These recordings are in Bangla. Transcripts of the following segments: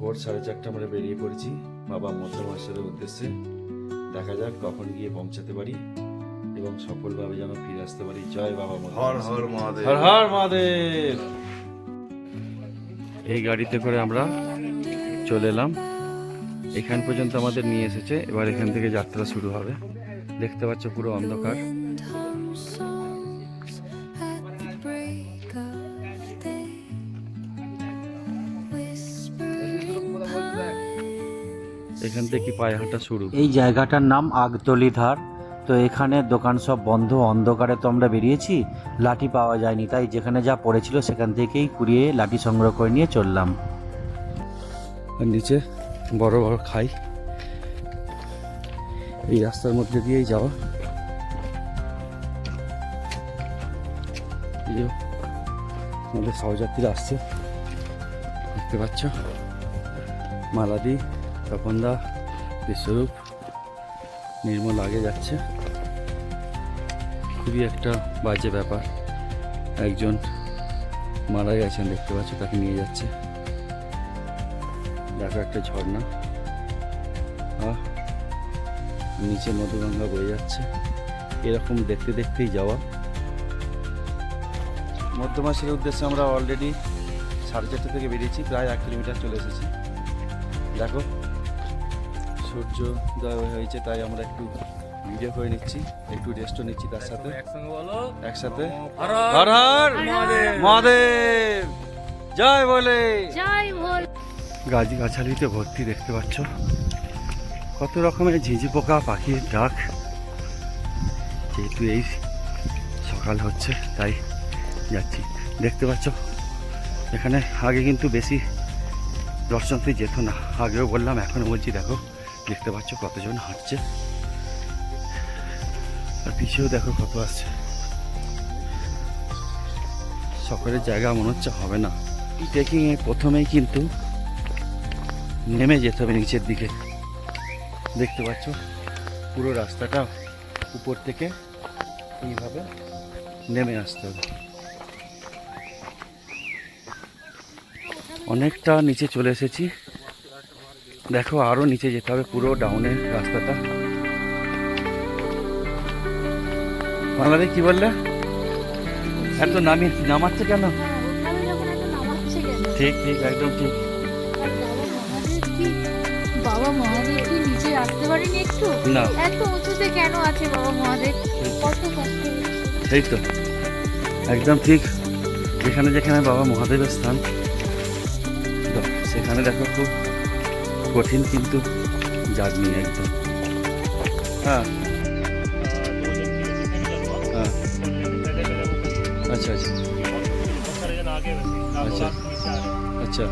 ভোর 4:30 আমরা বেরিয়ে পড়েছি বাবা মধ্যমাসের উদ্দেশ্যে। দেখা যাক কখন গিয়ে পৌঁছাতে পারি এবং সফলভাবে যেন ফিরে আসতে পারি। জয় বাবা হর হর মহাদেব। হর হর মহাদেব। এই গাড়িতে করে আমরা চলে এলাম, এখান পর্যন্ত আমাদের নিয়ে এসেছে। এবার এখান থেকে যাত্রা শুরু হবে। দেখতে পাচ্ছ পুরো অন্ধকার। এখান থেকে পায়ে হাঁটা শুরু। এই জায়গাটার নাম আগতলি ধার। তো এখানে দোকান সব বন্ধ, অন্ধকারে তো আমরা বেরিয়েছি, লাঠি পাওয়া যায়নি, তাই যেখানে যা পড়েছিল সেখান থেকেই কুড়িয়ে লাঠি সংগ্রহ করে নিয়ে চললাম। আর নিচে বড় বড় খাই, এই রাস্তার মধ্যে দিয়েই যাওয়া। আমাদের সহযাত্রীরা আসছে, দেখতে পাচ্ছ। মালাদি, তপনদা, বিশ্বরূপ, নির্মল আগে যাচ্ছে। খুবই একটা বাজে ব্যাপার, একজন মারা গেছেন দেখতে পাচ্ছ, তাকে নিয়ে যাচ্ছে। দেখো একটা ঝর্ণা, নিচে মধুগঙ্গা বয়ে যাচ্ছে। এরকম দেখতে দেখতেই যাওয়া। মধ্যমাসের উদ্দেশ্যে আমরা অলরেডি 4:30 থেকে বেরিয়েছি, প্রায় 1 কিলোমিটার চলে এসেছি। দেখো সূর্যোদয় হয়েছে, তাই আমরা একটু ভিডিও করে নিচ্ছি, একটু রেস্টও নিচ্ছি। তার সাথে একসাথে হর হর মহাদেব, জয় বলে। গাছ গাছালিতে ভর্তি, দেখতে পাচ্ছ কত রকমের ঝিঁঝি পোকা, পাখির ডাক। যেহেতু এই সকাল হচ্ছে তাই যাচ্ছি। দেখতে পাচ্ছ এখানে আগে কিন্তু বেশি দর্শনার্থী যেত না, আগেও বললাম এখনও বলছি। দেখো দেখতে পাচ্ছ কতজন হাঁটছে, আর পিছিয়েও দেখো কত আসছে। সকালের জায়গা মনে হচ্ছে হবে না। এই ট্রেকিংয়ে প্রথমেই কিন্তু নেমে যেতে হবে নিচের দিকে। দেখতে পাচ্ছ পুরো রাস্তাটা উপর থেকে এইভাবে নেমে আসতে হবে। অনেকটা নিচে চলে এসেছি, দেখো আরো নিচে যেতে হবে, পুরো ডাউনের রাস্তাটা। বাংলাদেশ কি বললে? এত নামাচ্ছে কেন? ঠিক ঠিক, একদম ঠিক। বাবা মহাদেব কি নিচে আসতে পারেনি একটু? না, এত উঁচুতে কেন আছে বাবা মহাদেব? কত কষ্ট। এই তো একদম ঠিক, যেখানে যেখানে বাবা মহাদেবের স্থান সেখানে দেখো খুব কঠিন কিন্তু জার্নি একদম। হ্যাঁ হ্যাঁ, আচ্ছা আচ্ছা আচ্ছা আচ্ছা,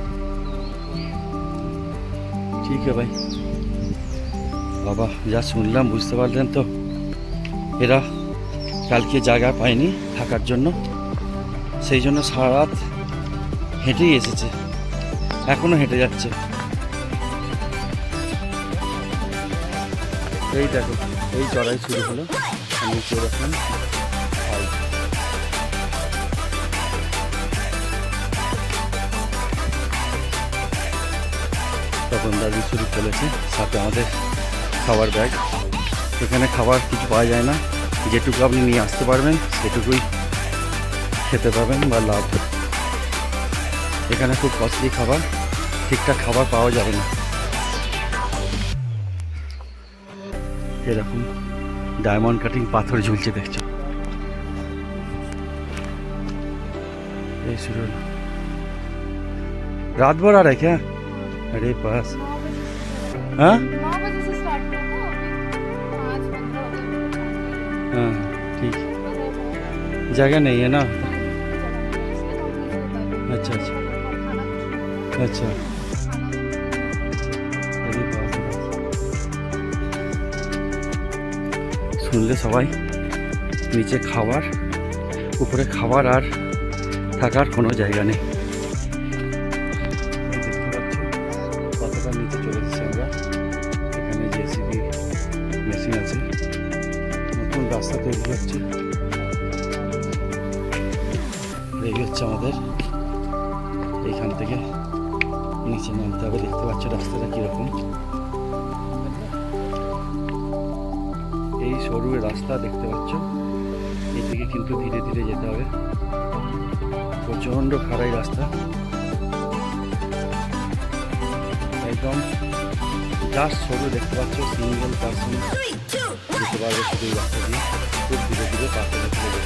ঠিক আছে ভাই। বাবা যা শুনলাম, বুঝতে পারলেন তো, এরা কালকে জায়গা পায়নি থাকার জন্য, সেই জন্য সারা রাত হেঁটেই এসেছে, এখনো হেঁটে যাচ্ছে। এই দেখো এই চড়াই শুরু হলো, নিচে এখন তখন দাবি শুরু চলেছে, সাথে আমাদের খাবার ব্যাগ। এখানে খাবার কিছু পাওয়া যায় না, যেটুকু আপনি নিয়ে আসতে পারবেন সেটুকুই খেতে পাবেন বা লাভ। এখানে খুব কস্টলি খাবার, ঠিকঠাক খাবার পাওয়া যাবে না। এরকম ডায়মন্ড কাটিং পাথর ঝুলছে দেখছো। এই শুরু रात भर आ रहा है क्या? अरे पास, हाँ 9 बजे से स्टार्ट हुआ था, अभी 5:15 हो गए। हाँ ठीक, जगह नहीं है ना। अच्छा अच्छा अच्छा, अरे बाप रे। শুনলে সবাই, নিচে খাবার, উপরে খাবার, আর থাকার কোনো জায়গা নেই। দেখতে পাচ্ছ কতটা নিচে চলে এসেছি আমরা। এখানে জেসিবি মেশিন আছে, নতুন রাস্তা তৈরি হচ্ছে। এই হচ্ছে আমাদের এইখান থেকে নিচে নিচে নামতে হবে। দেখতে পাচ্ছ রাস্তাটা কীরকম, এই সরু রাস্তা দেখতে পাচ্ছ, এদিকে কিন্তু ধীরে ধীরে যেতে হবে, প্রচণ্ড খাড়াই রাস্তা, একদম জাস্ট সরু দেখতে পাচ্ছ, সিঙ্গেল পার্সন যেতে পারবে শুধু এই রাস্তা দিয়ে, খুব ধীরে ধীরে পাশে যেতে হবে,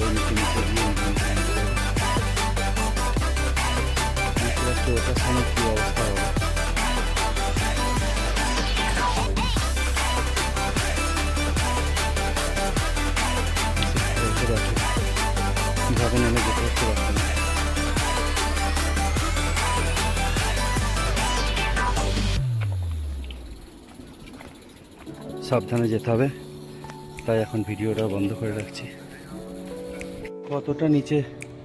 ওই নিচে নিচে দিয়ে বুঝতে পারছো ওটার সময় কী অবস্থা হবে। কীভাবে নেমে যেতে হচ্ছে রাস্তা, সাবধানে যেতে হবে, তাই এখন ভিডিওটা বন্ধ করে রাখছি। কতটা নিচে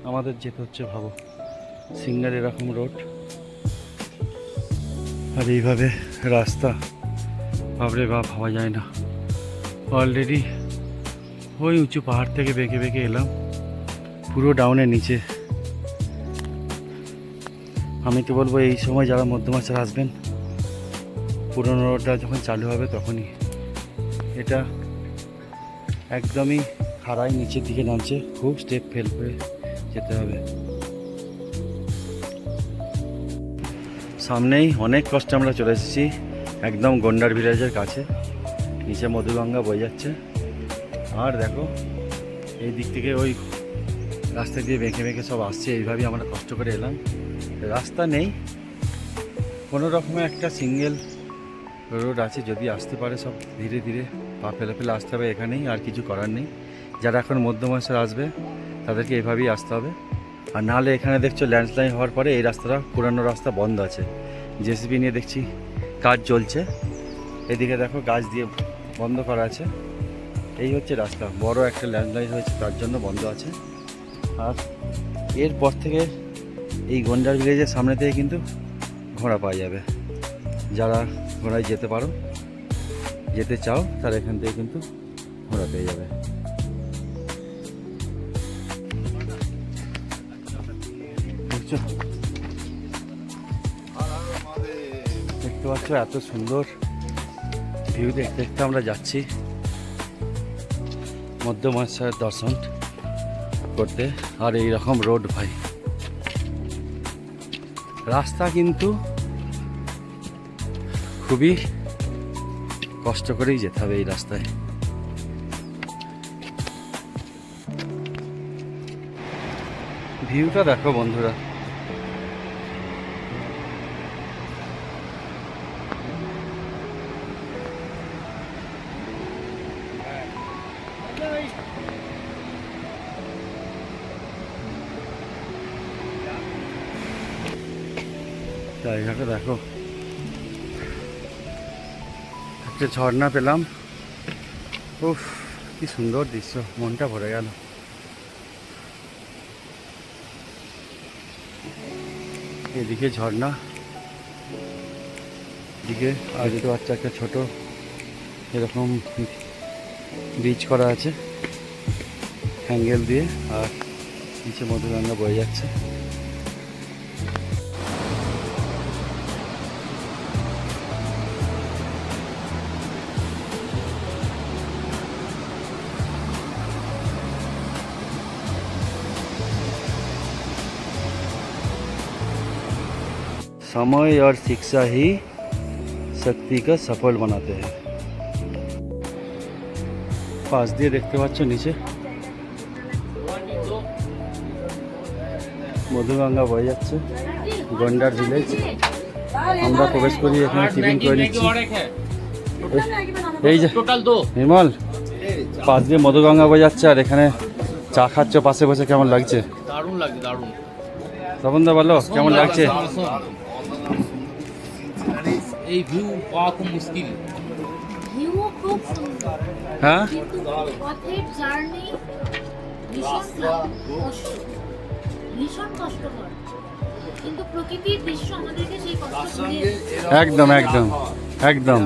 আমাদের যেতে হচ্ছে ভাবো, সিঙ্গার এরকম রোড আর এইভাবে রাস্তা, ভাবরে বাপ, ভাবা যায় না। অলরেডি ওই উঁচু পাহাড় থেকে বেঁকে বেঁকে এলাম পুরো ডাউনের নিচে। আমি তো বলবো এই সময় যারা মধ্যমাচার আসবেন, পুরনো রোডটা যখন চালু হবে তখনই, এটা একদমই খাড়াই নিচের দিকে নামছে, খুব স্টেপ ফেল করে যেতে হবে। সামনেই অনেক কষ্টে আমরা চলে এসেছি, একদম গন্ডার ভিলেজের কাছে, নিচে মধুগঙ্গা বয়ে যাচ্ছে। আর দেখো এই দিক থেকে ওই রাস্তা দিয়ে বেঁকে বেঁকে সব আসছে, এইভাবেই আমরা কষ্ট করে এলাম। রাস্তা নেই, কোনো রকমে একটা সিঙ্গেল রোড আছে, যদি আসতে পারে সব ধীরে ধীরে পা ফেলে ফেলে আসতে হবে, এখানেই আর কিছু করার নেই। যারা এখন মধ্যমাসে আসবে তাদেরকে এইভাবেই আসতে হবে। আর নাহলে এখানে দেখছো ল্যান্ডস্লাইড হওয়ার পরে এই রাস্তাটা, পুরানো রাস্তা বন্ধ আছে, জেসিবি নিয়ে দেখছি কাজ চলছে, এদিকে দেখো গাছ দিয়ে বন্ধ করা আছে। এই হচ্ছে রাস্তা, বড় একটা ল্যান্ডস্লাইড হয়েছে তার জন্য বন্ধ আছে। আর এরপর থেকে এই গন্ডার ভিলেজের সামনে থেকে কিন্তু ঘোড়া পাওয়া যাবে, যারা ঘোড়ায় যেতে পারো, যেতে চাও, তারা এখান থেকে কিন্তু ঘোড়া পেয়ে যাবে। দেখছো, দেখতে পাচ্ছ এত সুন্দর ভিউ দেখতে দেখতে আমরা যাচ্ছি মধ্যমাসার দর্শন করতে। আর এই রকম রোড ভাই, রাস্তা কিন্তু খুবই কষ্ট করেই যেতে হবে এই রাস্তায়। ভিউটা দেখো বন্ধুরা, জায়গাটা দেখো, একটা ঝর্ণা পেলাম, উফ কি সুন্দর দৃশ্য, মনটা ভরে গেল। এদিকে ঝর্ণা, এদিকে আর দেখতে পাচ্ছি একটা ছোট এরকম ব্রিজ করা আছে হ্যাঙ্গেল দিয়ে, আর নিচে মধুগঙ্গা বয়ে যাচ্ছে। समय और शिक्षा ही शक्ति का सफल बनाते हैं। पास দিয়ে দেখতে পাচ্ছ নিচে মধুগঙ্গা বয়ে যাচ্ছে, গন্ডার ভিলেজ। আমরা প্রবেশ করি, এখানে টিফিন করে নিচ্ছি। এই যে নির্মল, পাশ দিয়ে মধুগঙ্গা বয়ে যাচ্ছে আর এখানে চা খাচ্ছ পাশে বসে, কেমন লাগছে? দারুণ লাগছে, দারুণ। তপনদা বলো কেমন লাগছে? এই ভিউ পাওয়া খুব মুশকিল। ভিউ খুব সুন্দর, হ্যাঁ, কিন্তু পথের জার্নি ভীষণ কষ্ট, ভীষণ কষ্টকর, কিন্তু প্রকৃতির দৃশ্য আমাদেরকে সেই কষ্ট দিয়ে একদম একদম একদম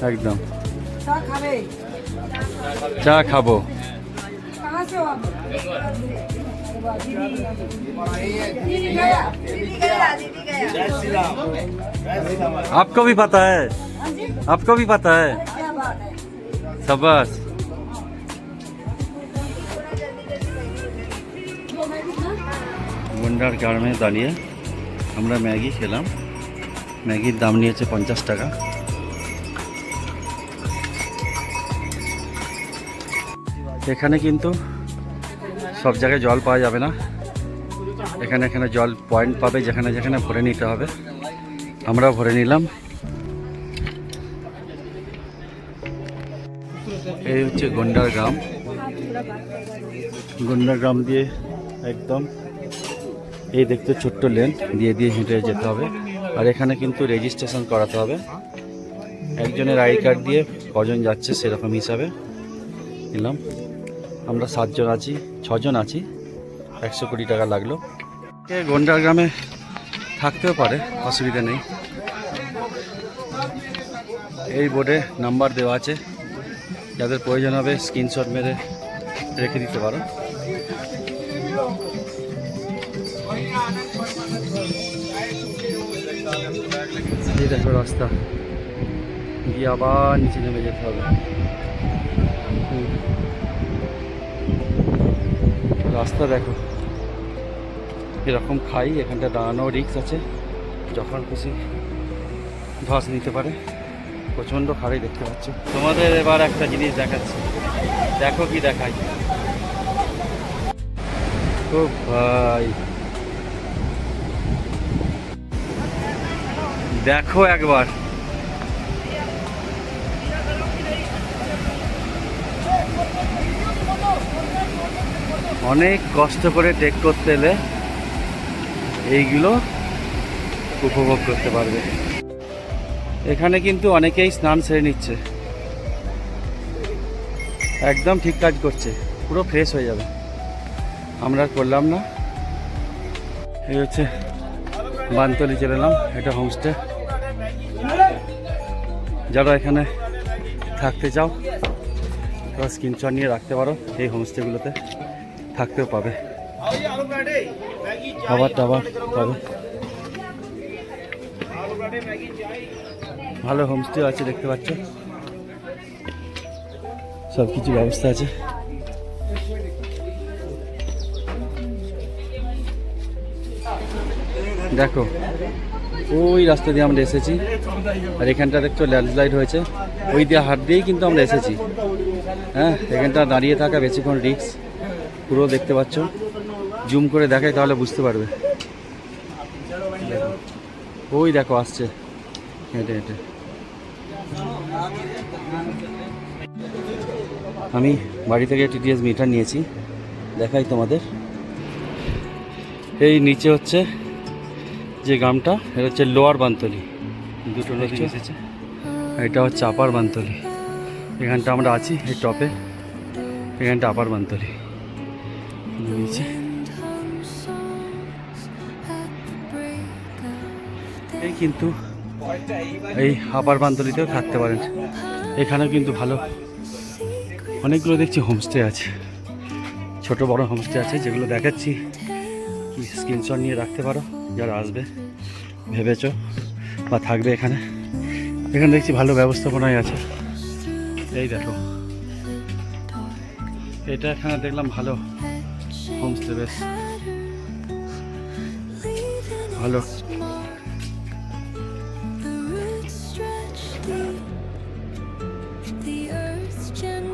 একদম। চা খাবো। आपको भी पता है? आपको भी पता है? शाबाश। গন্ডার গ্রামে দাঁড়িয়ে আমরা ম্যাগি খেলাম। ম্যাগির দাম নিয়েছে 50 টাকা। এখানে কিন্তু সব জায়গায় জল পাওয়া যাবে না, এখানে এখানে জল পয়েন্ট পাবে, যেখানে যেখানে ভরে নিতে হবে। আমরাও ভরে নিলাম। এই হচ্ছে গন্ডার গ্রাম। গন্ডার গ্রাম দিয়ে একদম এই দেখতে ছোট্ট লেন দিয়ে দিয়ে হেঁটে যেতে হবে। আর এখানে কিন্তু রেজিস্ট্রেশন করাতে হবে। একজনের আই কার্ড দিয়ে কজন যাচ্ছে সেরকম হিসাবে নিলাম। আমরা 7 জন আছি, 6 জন আছি। 100 কোটি টাকা লাগলো। গন্ডার গ্রামে থাকতেও পারে, অসুবিধা নেই। এই বোর্ডে নাম্বার দেওয়া আছে, যাদের প্রয়োজন হবে স্ক্রিনশট মেরে রেখে দিতে পারো। এই দেখো রাস্তা দিয়ে আবার নিচে নেমে যেতে হবে। রাস্তা দেখো এরকম খাই, এখানটা দাঁড়ানো রিক্স আছে, যখন খুশি ধস নিতে পারে। প্রচণ্ড খাড়ি দেখতে পাচ্ছ। তোমাদের এবার একটা জিনিস দেখাচ্ছি, দেখো কি দেখাই। ও ভাই দেখো একবার, অনেক কষ্ট করে ট্রেক করতে এলে এইগুলো উপভোগ করতে পারবে। এখানে কিন্তু অনেকেই স্নান সেরে নিচ্ছে, একদম ঠিক কাজ করছে, পুরো ফ্রেশ হয়ে যাবে। আমরা আর করলাম না। এই হচ্ছে বানতলি চলে এলাম, এটা হোমস্টে। যারা এখানে থাকতে চাও তারা স্ক্রিনশট নিয়ে রাখতে পারো, এই হোমস্টেগুলোতে থাকতেও পাবে, খাবার টাবার পাবে। ভালো হোমস্টে আছে দেখতে পাচ্ছ, সব কিছু ব্যবস্থা আছে। দেখো ওই রাস্তা দিয়ে আমরা এসেছি, আর এখানটা দেখছো ল্যান্ডস্লাইড হয়েছে, ওই দিয়ে হাত দিয়েই কিন্তু আমরা এসেছি। হ্যাঁ, এখানটা দাঁড়িয়ে থাকা বেশিক্ষণ রিস্ক, পুরো দেখতে পাচ্ছ। জুম করে দেখাই তাহলে বুঝতে পারবে। ওই দেখো আসছে হেঁটে হেঁটে। আমি বাড়ি থেকে টিটিএস মিটার নিয়েছি, দেখাই তোমাদের। এই নিচে হচ্ছে যে গ্রামটা, এটা হচ্ছে লোয়ার বানতলি, দুটো নদী এসেছে। এটা হচ্ছে আপার বানতলি, এখানটা আমরা আছি এই টপে, এখানটা আপার বানতলি নিচে। এই কিন্তু এই আপার বানতলিতেও থাকতে পারেন, এখানেও কিন্তু ভালো অনেকগুলো দেখছি হোমস্টে আছে, ছোট বড় হোমস্টে আছে, যেগুলো দেখাচ্ছি। স্ক্রিনশট নিয়ে রাখতে পারো যারা আসবে ভেবেছো বা থাকবে এখানে। এখানে দেখছি ভালো ব্যবস্থাপনাই আছে। এই দেখো এটা এখানে দেখলাম ভালো হোমস্টে, বেশ ভালো।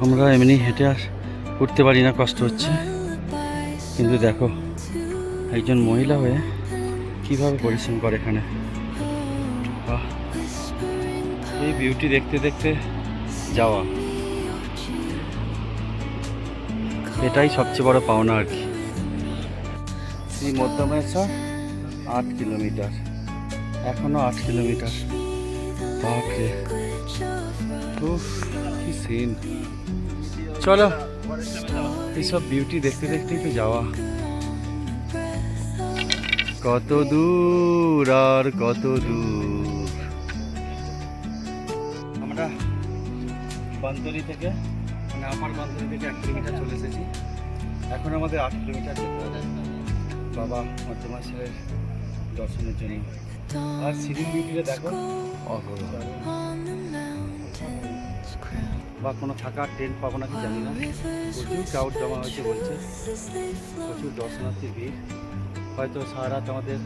আমরা এমনি হেঁটে আর উঠতে পারি না, কষ্ট হচ্ছে। কিন্তু দেখো একজন মহিলা হয়ে কিভাবে পরিশ্রম করে এখানে। এই বিউটি দেখতে দেখতে যাওয়া, এটাই সবচেয়ে বড় পাওনা আর কি। এই মধ্যমেশ্বর 8 কিলোমিটার, এখনো 8 কিলোমিটার। বাপরে, উফ কি সিন। চলো এইসব বিউটি দেখতে দেখতেই তো যাওয়া। কত দূর আর কত দূর। আমরা বানতলি থেকে মানে আপার বানতলি থেকে 1 কিলোমিটার চলে এসেছি, এখন আমাদের 8 কিলোমিটার যেতে হবে। বাবা মধ্যমাসের দর্শনের জন্য। আর সিঁড়ি বিউটিটা দেখো, বা কোনো থাকার টেন্ট পাবো নাকি জানি না। প্রচুর ক্রাউড জমা হয়েছে বলছে, প্রচুর দর্শনার্থী ভিড়। হয়তো সারা রাত আমাদের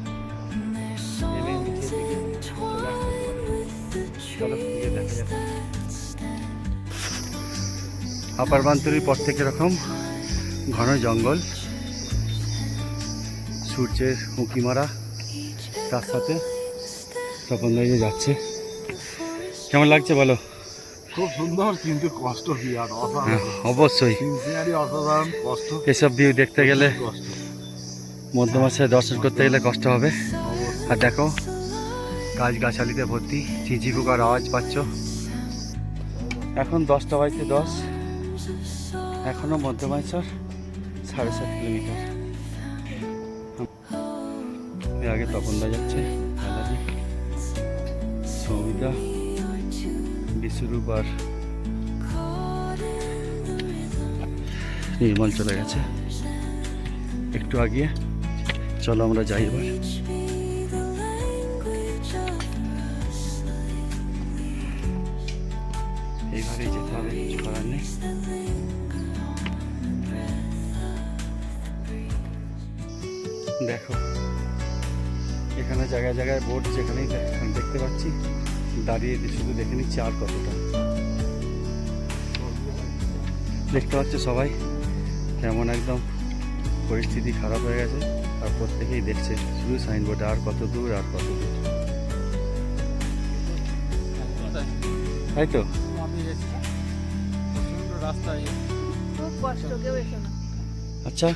নেমে নিচের দিকে চলে আসতে পারে। চলো গিয়ে দেখা যাবে। আপার বান্তরির পর থেকে এরকম ঘন জঙ্গল, সূর্যের উঁকি মারা, তার সাথে তপন দাঁড়িয়ে যাচ্ছে। কেমন লাগছে বলো? খুব সুন্দর কিন্তু কষ্ট বিরাট, হ্যাঁ, অবশ্যই সিনসিনারি অসাধারণ কষ্ট, এসব ভিউ দেখতে গেলে, কষ্ট মধ্যমাসে দর্শন করতে গেলে কষ্ট হবে। আর দেখো গাছগাছালিতে ভর্তি, ঝিঝি পোকার আওয়াজ পাচ্ছ। এখন 10টা বাজতে 10, এখনো মধ্যমাসের 7.5 কিলোমিটার। এর আগে তপনদা যাচ্ছে, আলাদি, সৌমিতা, বিশ্বরূপ আর নির্মল চলে গেছে একটু আগিয়ে। চলো আমরা যাই এবার। এইভাবেই যেতে হবে, কিছু করার নেই। দেখো এখানে জায়গায় জায়গায় বোট, যেখানেই দেখতে পাচ্ছি দাঁড়িয়ে শুধু দেখে নিচ্ছি আর কতটা। দেখতে পাচ্ছ সবাই কেমন একদম পরিস্থিতি খারাপ হয়ে গেছে, আর প্রত্যেকেই দেখছে শুধু সাইনবোর্ডে আর কত দূর আর কত দূর, তাই তো? রাস্তায় খুব কষ্ট, কেউ এসো না। আচ্ছা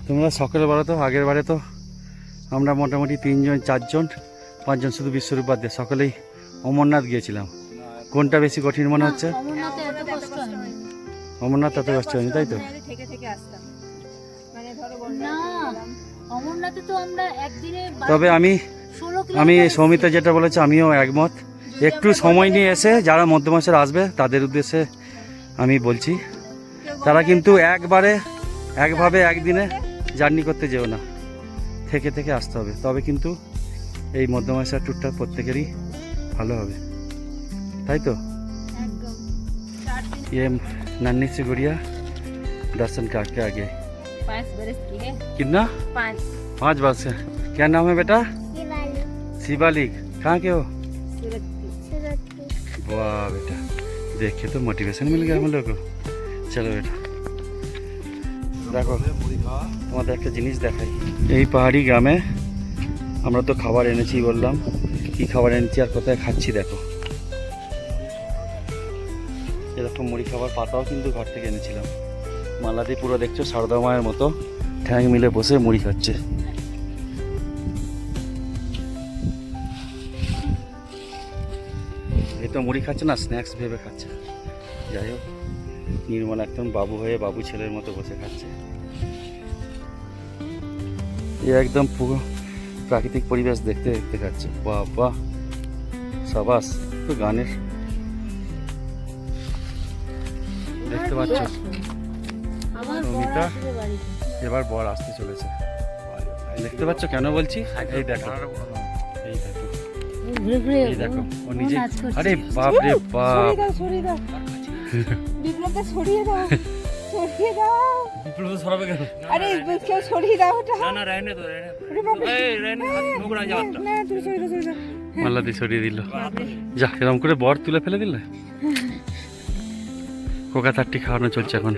তোমরা সকলে বলো তো, আগের বারে তো আমরা মোটামুটি 3 জন 4 জন 5 জন শুধু বিশ্বরূপ বাদ দিয়ে সকলেই অমরনাথ গিয়েছিলাম। কোনটা বেশি কঠিন মনে হচ্ছে? অমরনাথে এত কষ্ট হয়নি। অমরনাথ এত কষ্ট হয়নি, তাই তো? থেকে থেকে আসতাম, মানে ধরো না, অমরনাথে তো আমরা একদিনে তবে আমি 16 সৌমিতা যেটা বলেছে আমিও একমত। একটু সময় নিয়ে এসে যারা মধ্যমাসের আসবে তাদের উদ্দেশ্যে আমি বলছি, তারা কিন্তু একভাবে একদিনে জার্নি করতে যেও না, থেকে থেকে আসতে হবে, তবে কিন্তু এই মধ্যমাসের ট্যুরটা প্রত্যেকেরই ভালো হবে, তাই তো? একদম। ये नन्ही सी गुड़िया दर्शन करके आ गए। 5 बरस की है, कितना? 5 वर्ष है। क्या नाम है बेटा? शिवालिक। कहाँ के हो? सूरत की। वाह बेटा, देख के तो मोटिवेशन मिल गया हम लोग को। चलो बेटा, দেখো তোমাদের একটা জিনিস দেখাই। এই পাহাড়ি গ্রামে আমরা তো খাবার এনেছি, বললাম কি খাবার এনেছি আর কোথায় খাচ্ছি দেখো। এরকম মুড়ি খাবার পাতাও কিন্তু ঘর থেকে এনেছিলাম। মালাদি পুরো দেখছো সারদা মায়ের মতো ঠ্যাং মিলে বসে মুড়ি খাচ্ছে। এই তো মুড়ি খাচ্ছে না, স্ন্যাক্স ভেবে খাচ্ছে। যাই হোক, নির্মল একদম বাবু হয়ে বাবু ছেলের মতো বসে খাচ্ছে। এ একদম পুরো প্রাকৃতিক পরিবেশ দেখতে দেখতে খাচ্ছে। বাহ বাহ, সাবাস। তো গানের দেখতে পাচ্ছ আমার সৌমিতা এবার বর আসতে চলেছে, দেখতে পাচ্ছ? কেন বলছি, এই দেখো, এই দেখো, ঘুরে ঘুরে এই দেখো ও নিজে। নাচ করছে। আরে বাপ রে বাপ, সরিয়ে দাও বিপ্লবকে সরিয়ে দাও, সরিয়ে দাও। বিপ্লব সরাবে কেন? আরে কেউ সরিয়ে দাও ওটা। না না, রেনে তো রেনে। আরে বাবা, এই রেনে নোংরা যাওয়াটা। না তুমি সরিয়ে দাও, সরিয়ে দাও। মাল্লাদি সরিয়ে দিল। যা, এরকম করে বর তুলে ফেলে দিলে। কোকা থার্টি খাওয়ানো চলছে এখন।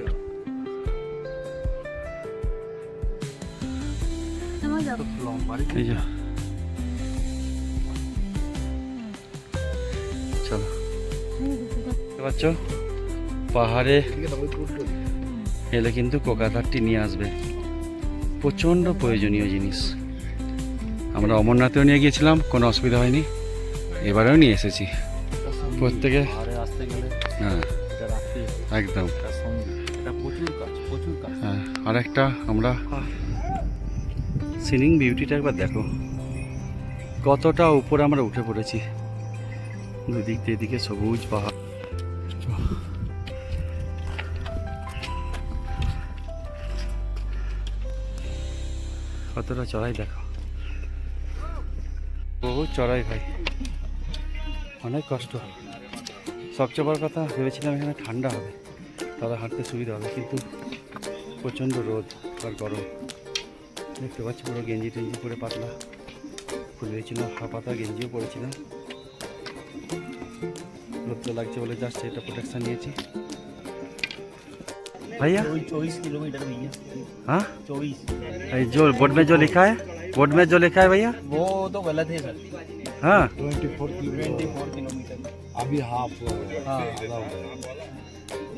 আমার যাও। এই যে চলো, দেখতে পাচ্ছ পাহাড়ে এলে কিন্তু কোকা থার্টি নিয়ে আসবে, প্রচণ্ড প্রয়োজনীয় জিনিস। আমরা অমরনাথেও নিয়ে গিয়েছিলাম, কোনো অসুবিধা হয়নি, এবারেও নিয়ে এসেছি প্রত্যেকে। হ্যাঁ একদম। হ্যাঁ, আর একটা আমরা সিনিং বিউটিটা একবার দেখো, কতটা উপরে আমরা উঠে পড়েছি। দুদিক দিয়ে এদিকে সবুজ পাহাড়। কতটা চড়াই দেখো, বহু চড়াই ভাই, অনেক কষ্ট। সবচেয়ে বড় কথা, ভেবেছিলাম এখানে ঠান্ডা হবে, তাহলে হাঁটতে সুবিধা হবে, কিন্তু প্রচণ্ড রোদ আর গরম। দেখতে পাচ্ছি পুরো গেঞ্জি টেঞ্জি পরে পাতলা খুলে দিয়েছিল, পাতা গেঞ্জিও পরেছিলাম। রোদটা লাগছে বলে জাস্ট এটা প্রোটেকশন নিয়েছি। भैया 24 किलोमीटर भैया, हाँ 24। जो बोर्ड में जो लिखा है, बोर्ड में जो लिखा है भैया, वो तो गलत है सर, हाँ 24 किलोमीटर। अभी हाफ हाँ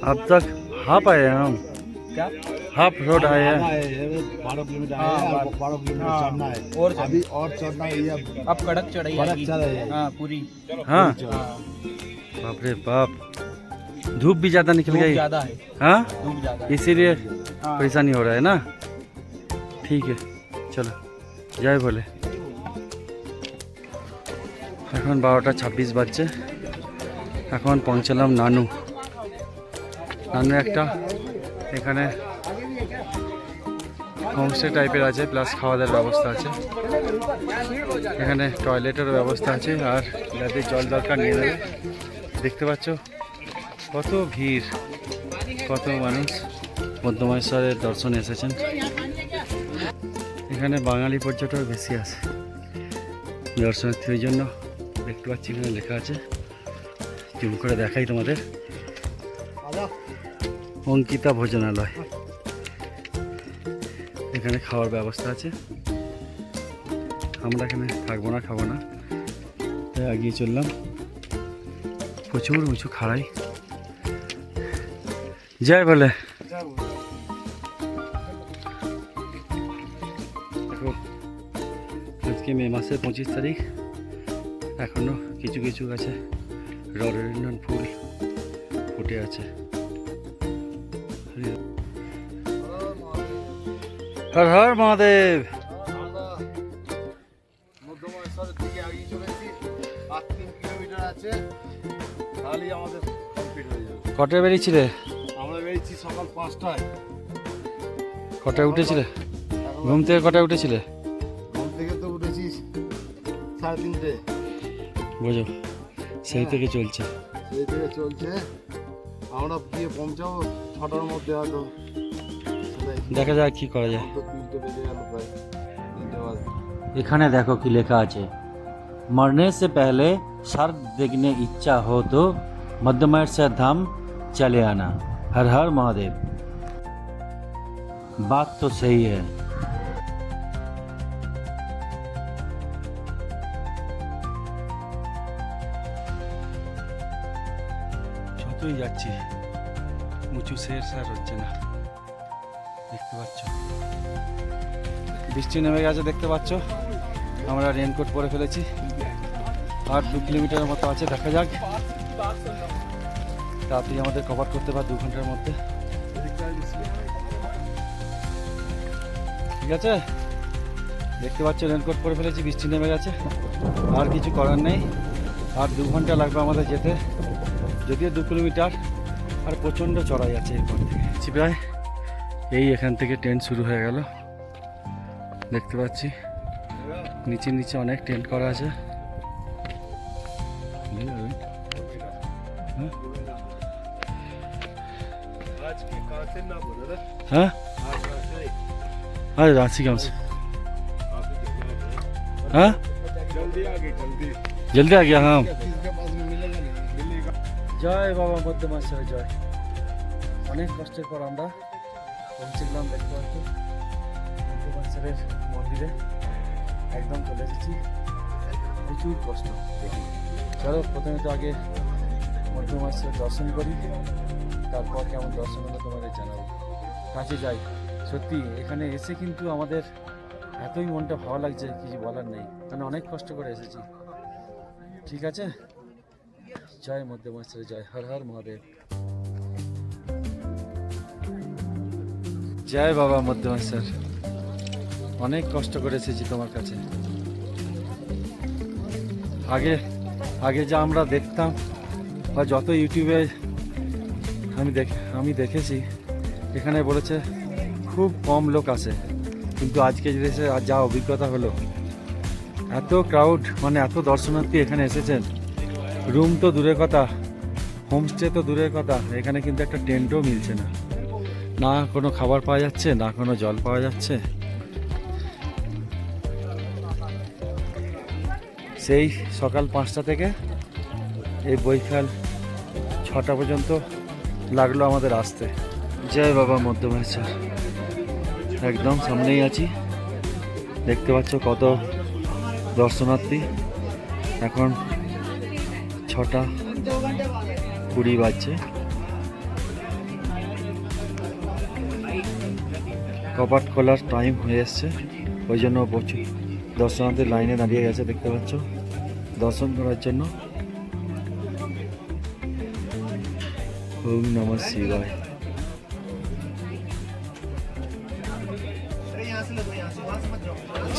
अब तक हाफ आए हैं हम, क्या हाफ रोड आए हैं। 12 किलोमीटर हाँ, आया है, 12 12 किलोमीटर हाँ, चढ़ना है और चढ़ना। अभी और चढ़ना है। ये अब कड़क चढ़ाई कड़क आएगी। चढ़ाई है। हाँ पूरी। हाँ हाँ बाप रे बाप, धूप भी ज़्यादा निकल धूप गई, ज्यादा है, हाँ धूप ज्यादा है। इसीलिए हाँ परेशानी हो रहा है ना। ठीक है चलो, জয় বলে। এখন 12টা 26 বাজছে, এখন পৌঁছালাম নানু। নানু একটা এখানে হোমস্টে টাইপের আছে, প্লাস খাওয়া দাওয়ার ব্যবস্থা আছে, এখানে টয়লেটেরও ব্যবস্থা আছে, আর যাদের জল দরকার নিয়ে নেবে। দেখতে পাচ্ছ কত ভিড়, কত মানুষ মধ্যমেশ্বরের দর্শনে এসেছেন। এখানে বাঙালি পর্যটক বেশি আছে দর্শনার্থী, ওই জন্য দেখতে পাচ্ছি এখানে লেখা আছে, জুম করে দেখাই তোমাদের, অঙ্কিতা ভোজনালয়। এখানে খাওয়ার ব্যবস্থা আছে, আমরা এখানে থাকবো না, খাবো না, তাই এগিয়ে চললাম। প্রচুর উঁচু খাড়াই, জয় বলে। দেখো আজকে মে মাসের 25 তারিখ, এখনো কিছু কিছু গাছে রডোডেনড্রন ফুল ফুটে আছে। হর হর মহাদেব। মধ্যমেশ্বরের দিকে এগিয়ে চলেছি, আর 3 কিলোমিটার আছে, তাহলেই আমাদের কমপ্লিট হয়ে যাবে। কটায় বেরিয়েছিলে? আমরা বেরিয়েছি সকাল 5টায়। কটায় উঠেছিলে? ঘুম থেকে কটায় উঠেছিলে? ঘুম থেকে তো উঠেছি 3:30। বোঝো, সেই থেকে চলছে। সেই থেকে চলছে, আমরা গিয়ে পৌঁছাবো 6টার মধ্যে, হয়তো সেটাই দেখা যাক কি করা যায়। তো 3টে বেজে গেল প্রায়, 3টে বাজে। এখানে দেখো কি লেখা আছে, मरने से पहले स्वर्ग देखने इच्छा हो तो मध्यमेश्वर धाम चले आना। हर हर महादेव। बात तो सही है। যতই যাচ্ছি উঁচু শের সার হচ্ছে না, দেখতে পাচ্ছ বৃষ্টি নেমে গেছে, দেখতে পাচ্ছ আমরা রেনকোট পরে ফেলেছি, আর 2 কিলোমিটারের মতো আছে, দেখা যাক তাড়াতাড়ি আমাদের কভার করতে পার 2 ঘন্টার মধ্যে। ঠিক আছে, দেখতে পাচ্ছ রেনকোট পরে ফেলেছি, বৃষ্টি নেমে গেছে, আর কিছু করার নেই, আর 2 ঘন্টা লাগবে আমাদের যেতে, যদিও 2 কিলোমিটার, আর প্রচণ্ড চড়াই আছে এরপর থেকে। প্রায় এই এখান থেকে টেন্ট শুরু হয়ে গেল, দেখতে পাচ্ছি নিচে নিচে অনেক টেন্ট করা আছে। हाँ अरे रांची गाँव से, हाँ जल्दी आ गया। हाँ জয় বাবা মধ্যমেশ্বর জয়। অনেক কষ্টের পর আমরা পৌঁছলাম, দেখতে পাচ্ছি মধ্যমেশ্বরের মন্দিরে, একদম চলে এসেছি, প্রচুর কষ্ট দেখি। চলো প্রথমে তো আগে মধ্যমেশ্বরের দর্শন করি, তারপর কেমন দর্শন হলো তোমাদের জানাবো। কাছে যাই, সত্যি এখানে এসে কিন্তু আমাদের এতই মনটা ভালো লাগছে, কিছু বলার নেই, মানে অনেক কষ্ট করে এসেছি। ঠিক আছে, জয় মধ্যমেশ্বর জয়, হর হর মহাদেব। জয় বাবা মধ্যমেশ্বর, অনেক কষ্ট করে এসেছি তোমার কাছে। আগে যা আমরা দেখতাম বা যত ইউটিউবে আমি দেখেছি, এখানে বলেছে খুব কম লোক আসে, কিন্তু আজকে যে এসে আর যা অভিজ্ঞতা হলো, এত ক্রাউড, মানে এত দর্শনার্থী এখানে এসেছেন। রুম তো দূরের কথা, হোমস্টে তো দূরের কথা, এখানে কিন্তু একটা টেন্টও মিলছে না, না কোনো খাবার পাওয়া যাচ্ছে, না কোনো জল পাওয়া যাচ্ছে। সেই সকাল 5টা থেকে এই বৈকাল 6টা পর্যন্ত লাগলো আমাদের আসতে। জয় বাবা মধ্যমেশ্বর, একদম সামনেই আছি, দেখতে পাচ্ছ কত দর্শনার্থী। এখন 6:20 বাজছে। কপাট খোলার টাইম হয়ে এসছে, ওই জন্য প্রচুর দর্শনার্থী লাইনে দাঁড়িয়ে গেছে, দেখতে পাচ্ছ, দর্শন করার জন্য। ওম নমঃ শিবায়।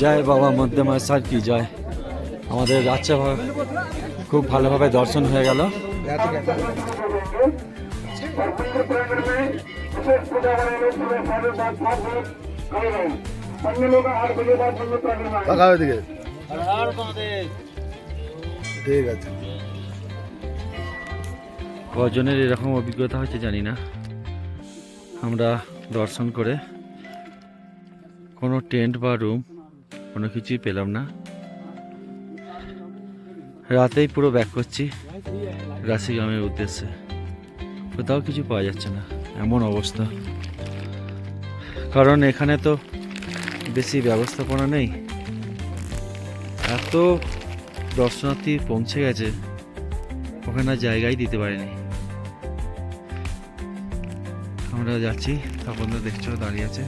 জয় বাবা মধ্যমেশ্বর কি জয়। আমাদের রাত্রে খুব ভালোভাবে দর্শন হয়ে গেল। ঠিক আছে। কজনের এরকম অভিজ্ঞতা হচ্ছে জানি না, আমরা দর্শন করে কোনো টেন্ট বা রুম কোনো কিছুই পেলাম না। রাতেই পুরো ব্যাক করছি রাশিগ্রামের উদ্দেশ্যে, কোথাও কিছু পাওয়া যাচ্ছে না, এমন অবস্থা। কারণ এখানে তো বেশি ব্যবস্থাপনা নেই, এত দর্শনার্থী পৌঁছে গেছে, ওখানে আর জায়গায় দিতে পারেনি। আমরা যাচ্ছি, তখন তো দেখছো দাঁড়িয়ে আছে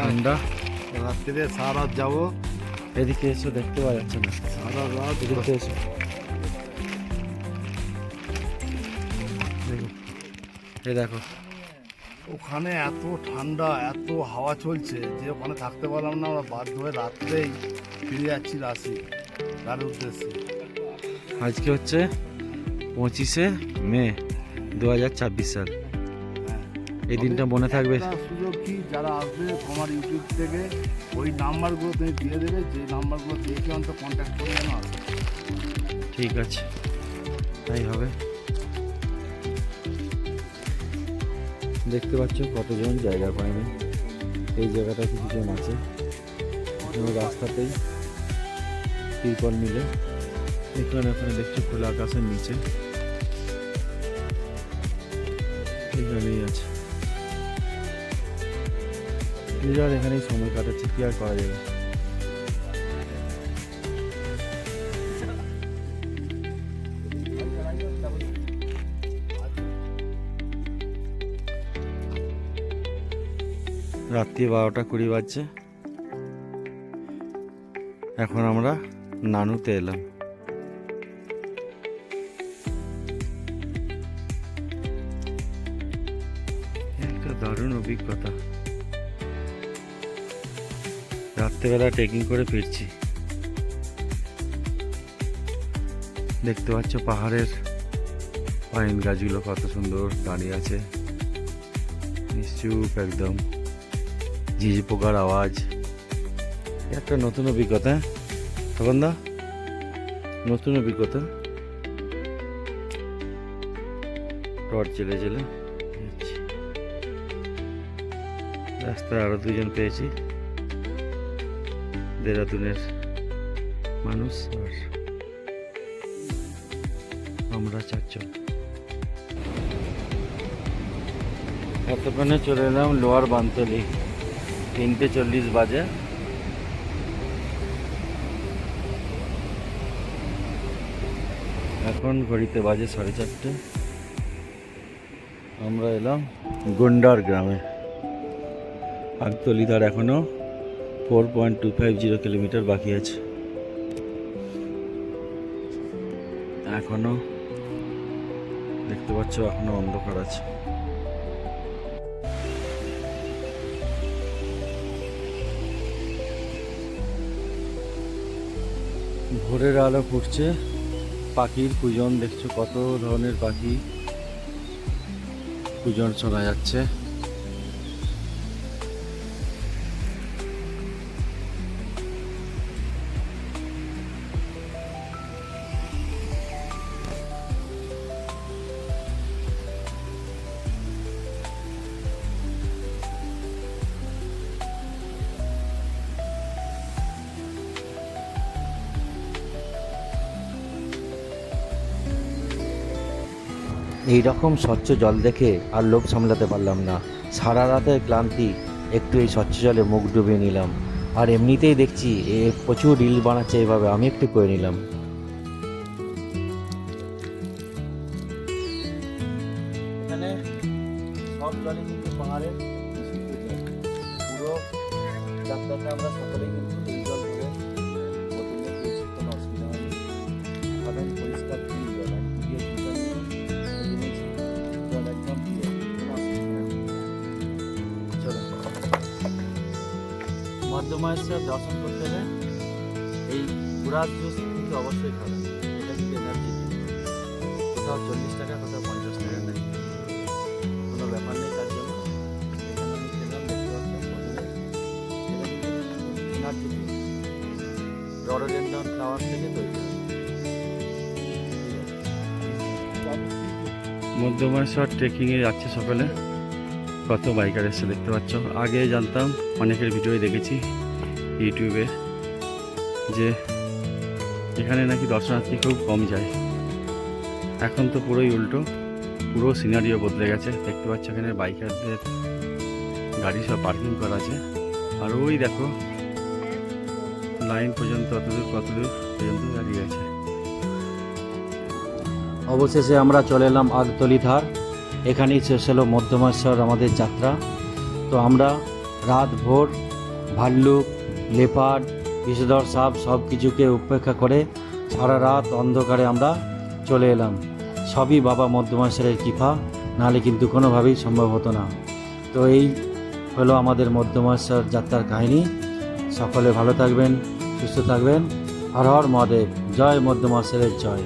ঠান্ডা। রাত্রিরে সারা রাত যাবো, এদিকে এসো, দেখতে পাওয়া যাচ্ছে না, সারা রাত এদিকে এসো, দেখো, এই দেখো। ওখানে এত ঠান্ডা, এত হাওয়া চলছে যে ওখানে থাকতে পারলাম না। আমরা বাধ্য হয়ে রাত্রেই ফিরে যাচ্ছি রার উদ্দেশ্যে। আজকে হচ্ছে 25শে মে 2024 সাল। এই দিনটা মনে থাকবে। একটা সুযোগ কি, যারা আসবে তোমার ইউটিউব থেকে ওই নাম্বারগুলো তুমি দিয়ে দেবে, যে নাম্বারগুলো দেখে অন্তত কন্ট্যাক্ট করে যেন আসবে। ঠিক আছে, তাই হবে। দেখতে পাচ্ছ কতজন জায়গা পায়নি, এই জায়গাটা কিছুজন আছে, রাস্তাতেই তিরপল মিলে। এখানে দেখছো খোলা আকাশের নিচে, এখানেই আছে, নিজের এখানেই সময় কাটাচ্ছে, কি আর করা যাবে। রাত্রি 12:20 বাজছে। এখন আমরা নানুতে এলাম। একটা দারুণ অভিজ্ঞতা, রাত্রেবেলা ট্রেকিং করে ফিরছি। দেখতে পাচ্ছ পাহাড়ের পাইন গাছগুলো কত সুন্দর দাঁড়িয়ে আছে, নিশ্চুপ একদম, ঝিঝি পোকার আওয়াজ। একটা নতুন অভিজ্ঞতা, তখন দা নতুন অভিজ্ঞতা। টর্চ জেলে জেলে রাস্তায় আরো 2জন পেয়েছি, দেরাদুনের মানুষ, আর আমরা 4জন। এতক্ষণে চলে এলাম লোয়ার বানতলি, 3:40 বাজে। এখন ঘড়িতে বাজে 4:30। আমরা এলাম গুন্ডার গ্রামে। আগতলিধার এখনো 4.250 কিলোমিটার বাকি আছে। এখনো দেখতে পাচ্ছ এখনো অন্ধকার আছে। ভোরের আলো ফুটছে, পাখির কুজন দেখছো, কত ধরনের পাখি কুজন শোনা যাচ্ছে। এই রকম স্বচ্ছ জল দেখে আর লোভ সামলাতে পারলাম না। সারা রাতের ক্লান্তি একটু এই স্বচ্ছ জলে মুখ ডুবিয়ে নিলাম। আর এমনিতেই দেখছি প্রচুর রিল বানাচ্ছে এইভাবে, আমি একটু করে নিলাম। এখানে সব জলই কিন্তু পাহাড়ের বিশুদ্ধ জল। পুরো যাত্রাতে আমরা সকলেই কিন্তু এই জল ধরে বোতলে খেয়েছি, কোনো অসুবিধা হয়নি। সাধারণ পরিষ্কার ক্লিন জল, আমি দিয়ে নিয়েছি, জল একদম পিওর, কোনো অসুবিধা নেই। চলো, মধ্যমহেশ্বর দর্শন করতে হলে এই গুড়ার জুস কিন্তু অবশ্যই খাবেন। এটা কিন্তু এনার্জি, কোথাও 40 টাকা, কোথাও 50 টাকা নেয়, কোনো ব্যাপার নেই। তার জন্য এখানে আমি খেলাম, দেখতে পাচ্ছি এটা কিন্তু এনার্জি রডোডেন্ড্রন ফ্লাওয়ার থেকে তৈরি। মধ্যমহেশ্বর ট্রেকিংয়ে যাচ্ছে সকালে, কত বাইকার এসে দেখতে পাচ্ছ। আগে জানতাম, অনেকের ভিডিওই দেখেছি ইউটিউবে, যে এখানে নাকি দর্শনার্থী খুব কম যায়। এখন তো পুরোই উল্টো, পুরো সিনারিও বদলে গেছে। দেখতে পাচ্ছ এখানে বাইকারদের গাড়ি সব পার্কিং করা আছে। আর ওই দেখো লাইন পর্যন্ত কতদূর পর্যন্ত দাঁড়িয়ে আছে। অবশেষে আমরা চলে এলাম আগতলি ধার। এখানেই শেষ হলো মধ্যমহেশ্বর আমাদের যাত্রা। তো আমরা রাত ভোর ভাল্লুক, লেপার্ড, বিষধর সাপ সব কিছুকে উপেক্ষা করে সারা রাত অন্ধকারে আমরা চলে এলাম। সবই বাবা মধ্যমহেশ্বরের কৃপা, নাহলে কিন্তু কোনোভাবেই সম্ভব হতো না। তো এই হলো আমাদের মধ্যমহেশ্বর যাত্রার কাহিনী। সকলে ভালো থাকবেন, সুস্থ থাকবেন। হর হর মহাদেব, জয় মধ্যমহেশ্বরের জয়।